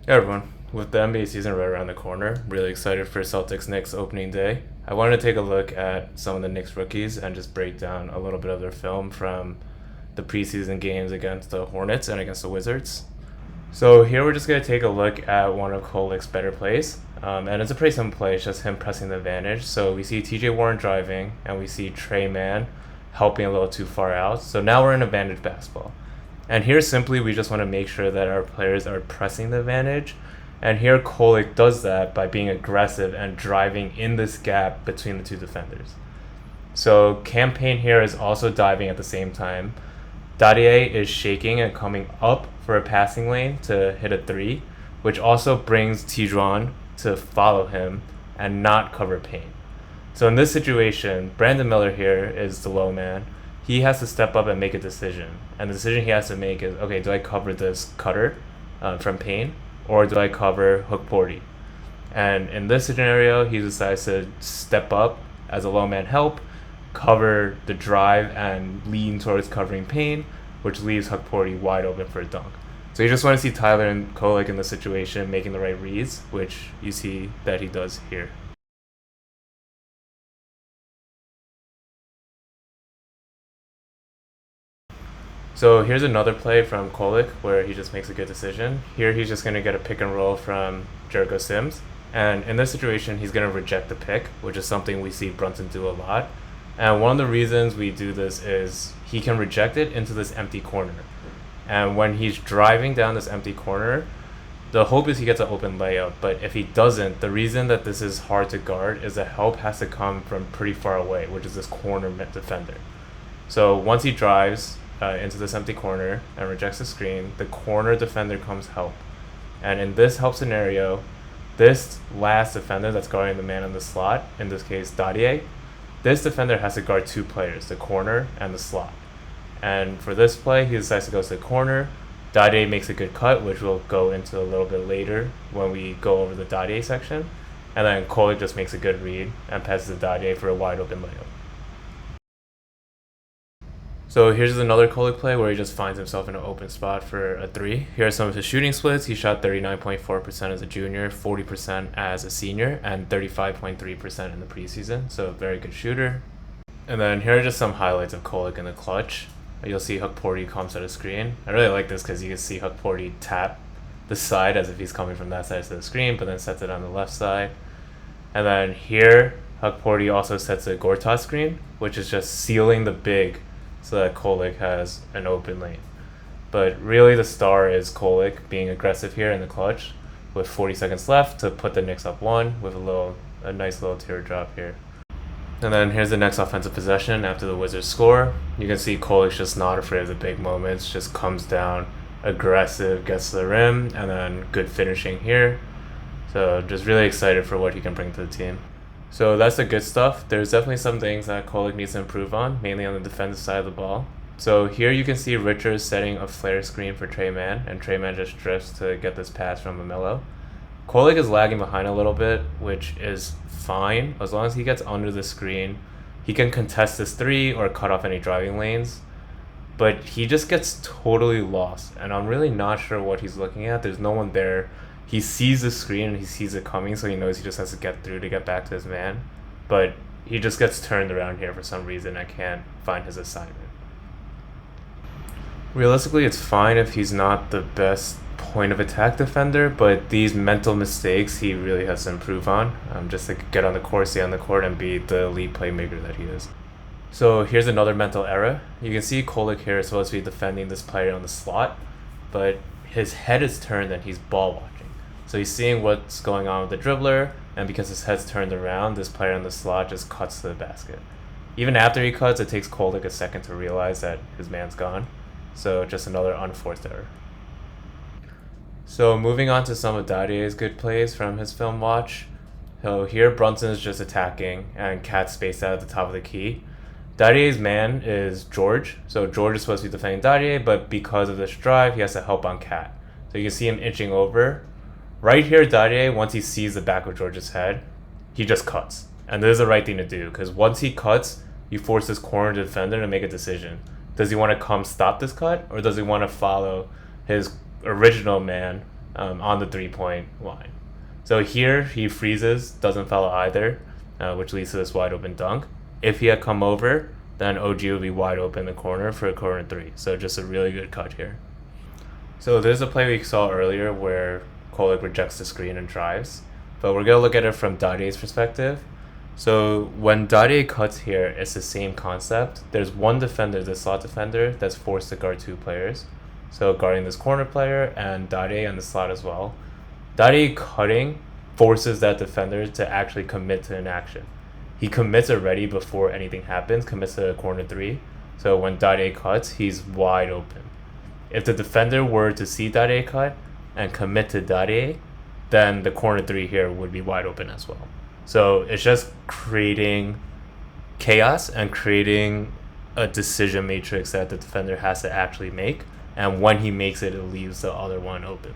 Hey everyone, with the NBA season right around the corner, really excited for Celtics Knicks opening day. I wanted to take a look at some of the Knicks rookies and just break down a little bit of their film from the preseason games against the Hornets and against the Wizards. So here we're just going to take a look at one of Kolek's better plays. And it's a pretty simple play, it's just him pressing the advantage. So we see TJ Warren driving and we see Trey Mann helping a little too far out. So now we're in advantage basketball. And here simply we just want to make sure that our players are pressing the advantage. And here Kolek does that by being aggressive and driving in this gap between the two defenders. So Campaign here is also diving at the same time. Dadiet is shaking and coming up for a passing lane to hit a three, which also brings Tijuan to follow him and not cover Payne. So in this situation, Brandon Miller here is the low man. He has to step up and make a decision. And the decision he has to make is, okay, do I cover this cutter from Payne or do I cover Hukporti? And in this scenario, he decides to step up as a low man help, cover the drive, and lean towards covering Payne, which leaves Hukporti wide open for a dunk. So you just want to see Tyler and Kolek in this situation making the right reads, which you see that he does here. So here's another play from Kolek where he just makes a good decision. Here he's just going to get a pick and roll from Jericho Sims. And in this situation, he's going to reject the pick, which is something we see Brunson do a lot. And one of the reasons we do this is he can reject it into this empty corner. And when he's driving down this empty corner, the hope is he gets an open layup. But if he doesn't, the reason that this is hard to guard is the help has to come from pretty far away, which is this corner defender. So once he drives into this empty corner and rejects the screen, the corner defender comes help. And in this help scenario, this last defender that's guarding the man in the slot, in this case Dadiet, this defender has to guard two players, the corner and the slot. And for this play, he decides to go to the corner. Dadiet makes a good cut, which we'll go into a little bit later when we go over the Dadiet section. And then Kolek just makes a good read and passes to Dadiet for a wide open layup. So here's another Kolek play where he just finds himself in an open spot for a three. Here are some of his shooting splits. He shot 39.4% as a junior, 40% as a senior, and 35.3% in the preseason. So a very good shooter. And then here are just some highlights of Kolek in the clutch. You'll see Hukporti comes to the screen. I really like this because you can see Hukporti tap the side as if he's coming from that side to the screen, but then sets it on the left side. And then here, Hukporti also sets a Gortat screen, which is just sealing the big so that Kolek has an open lane. But really the star is Kolek being aggressive here in the clutch with 40 seconds left to put the Knicks up one with a nice little teardrop here. And then here's the next offensive possession after the Wizards score. You can see Kolek's just not afraid of the big moments, just comes down aggressive, gets to the rim, and then good finishing here. So just really excited for what he can bring to the team. So that's the good stuff. There's definitely some things that Kolek needs to improve on, mainly on the defensive side of the ball. So here you can see Richards setting a flare screen for Trey Mann, and Trey Mann just drifts to get this pass from Mamelo. Kolek is lagging behind a little bit, which is fine. As long as he gets under the screen, he can contest this three or cut off any driving lanes. But he just gets totally lost, and I'm really not sure what he's looking at. There's no one there. He sees the screen and he sees it coming, so he knows he just has to get through to get back to his man. But he just gets turned around here for some reason. I can't find his assignment. Realistically, it's fine if he's not the best point of attack defender, but these mental mistakes he really has to improve on, just to get on the court, stay on the court, and be the elite playmaker that he is. So here's another mental error. You can see Kolek here is supposed to be defending this player on the slot, but his head is turned and he's ball watching. So he's seeing what's going on with the dribbler, and because his head's turned around, this player on the slot just cuts to the basket. Even after he cuts, it takes Kolek a second to realize that his man's gone. So just another unforced error. So moving on to some of Dadiet's good plays from his film watch. So here Brunson is just attacking and Cat spaced out at the top of the key. Dadiet's man is George. So George is supposed to be defending Dadiet, but because of this drive, he has to help on Cat. So you can see him inching over. Right here, Dadiet, once he sees the back of George's head, he just cuts. And this is the right thing to do, because once he cuts, you force this corner defender to make a decision. Does he want to come stop this cut, or does he want to follow his original man on the 3-point line. So here he freezes, doesn't foul either, which leads to this wide open dunk. If he had come over, then OG would be wide open in the corner for a corner three. So just a really good cut here. So there's a play we saw earlier where Kolek rejects the screen and drives, but we're gonna look at it from Dadiet's perspective. So when Dadiet cuts here, it's the same concept. There's one defender, the slot defender, that's forced to guard two players. So guarding this corner player and Dadiet on the slot as well. Dadiet cutting forces that defender to actually commit to an action. He commits already before anything happens, commits to a corner three. So when Dadiet cuts, he's wide open. If the defender were to see Dadiet cut and commit to Dadiet, then the corner three here would be wide open as well. So it's just creating chaos and creating a decision matrix that the defender has to actually make. And when he makes it, it leaves the other one open.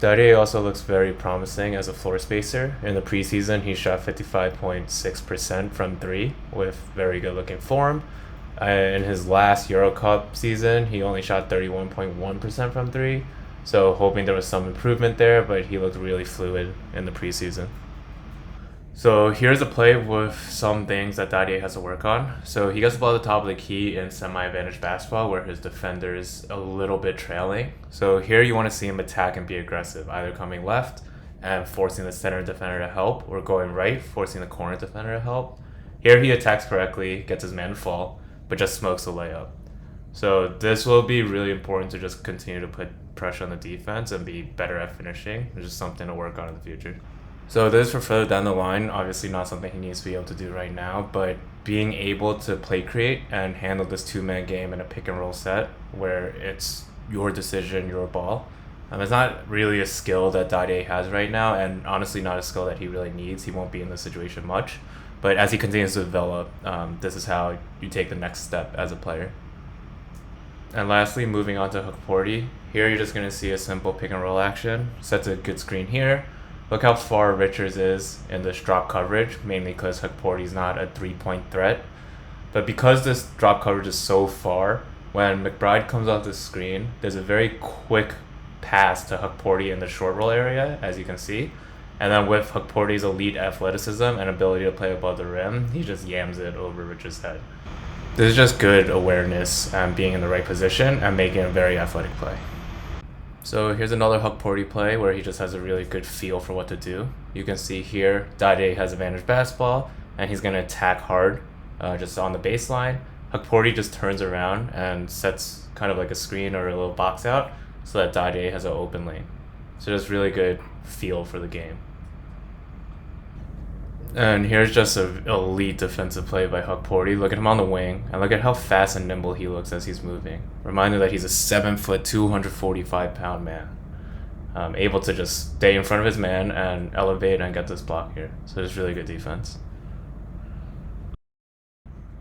Dadiet also looks very promising as a floor spacer. In the preseason, he shot 55.6% from three with very good looking form. In his last Euro Cup season, he only shot 31.1% from three. So hoping there was some improvement there, but he looked really fluid in the preseason. So here's a play with some things that Dadiet has to work on. So he gets the ball at the top of the key in semi-advantage basketball where his defender is a little bit trailing. So here you want to see him attack and be aggressive, either coming left and forcing the center defender to help, or going right, forcing the corner defender to help. Here he attacks correctly, gets his man to fall, but just smokes the layup. So this will be really important to just continue to put pressure on the defense and be better at finishing, which is something to work on in the future. So this for further down the line, obviously not something he needs to be able to do right now, but being able to play create and handle this two-man game in a pick and roll set where it's your decision, your ball. It's not really a skill that Dadiet has right now, and honestly not a skill that he really needs. He won't be in this situation much. But as he continues to develop, this is how you take the next step as a player. And lastly, moving on to Hukporti. Here you're just going to see a simple pick and roll action. Sets a good screen here. Look how far Richards is in this drop coverage, mainly because Hukporti's not a three-point threat. But because this drop coverage is so far, when McBride comes off the screen, there's a very quick pass to Hukporti in the short roll area, as you can see. And then with Hukporti's elite athleticism and ability to play above the rim, he just yams it over Richards' head. This is just good awareness and being in the right position and making a very athletic play. So here's another Hukporti play where he just has a really good feel for what to do. You can see here, Dadiet has advantage basketball, and he's going to attack hard just on the baseline. Hukporti just turns around and sets kind of like a screen or a little box out so that Dadiet has an open lane. So just really good feel for the game. And here's just an elite defensive play by Hukporti. Look at him on the wing, and look at how fast and nimble he looks as he's moving. Reminder that he's a 7-foot, 245-pound man. Able to just stay in front of his man and elevate and get this block here. So it's really good defense.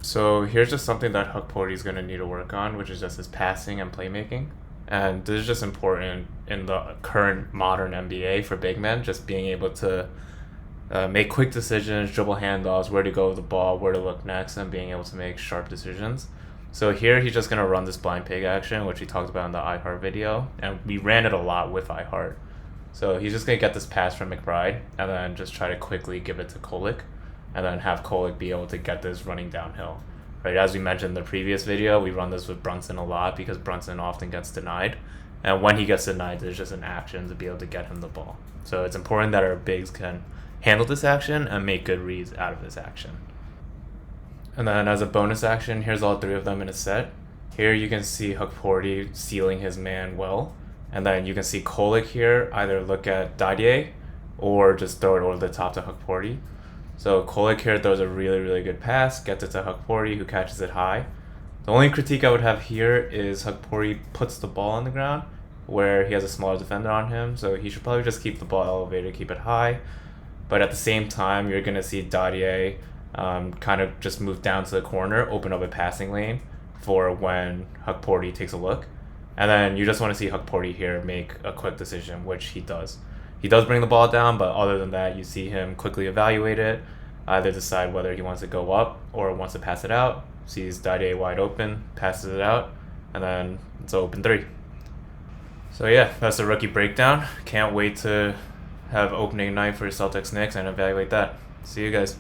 So here's just something that Hukporti is going to need to work on, which is just his passing and playmaking. And this is just important in the current modern NBA for big men, just being able to make quick decisions, dribble handoffs, where to go with the ball, where to look next, and being able to make sharp decisions. So here he's just going to run this blind pig action, which we talked about in the iHeart video, and we ran it a lot with iHeart. So he's just going to get this pass from McBride, and then just try to quickly give it to Kolek, and then have Kolek be able to get this running downhill. Right, as we mentioned in the previous video, we run this with Brunson a lot because Brunson often gets denied. And when he gets denied, there's just an action to be able to get him the ball. So it's important that our bigs can handle this action and make good reads out of this action. And then as a bonus action, here's all three of them in a set. Here you can see Hukporti sealing his man well. And then you can see Kolek here either look at Dadiet or just throw it over the top to Hukporti. So Kolek here throws a really, really good pass, gets it to Hukporti, who catches it high. The only critique I would have here is Hukporti puts the ball on the ground where he has a smaller defender on him, so he should probably just keep the ball elevated, keep it high. But at the same time, you're going to see Dadiet kind of just move down to the corner, open up a passing lane for when Hukporti takes a look. And then you just want to see Hukporti here make a quick decision, which he does. He does bring the ball down, but other than that, you see him quickly evaluate it, either decide whether he wants to go up or wants to pass it out. Sees Dadiet wide open, passes it out, and then it's an open three. So yeah, that's the rookie breakdown. Can't wait to have opening night for Celtics Knicks and evaluate that. See you guys.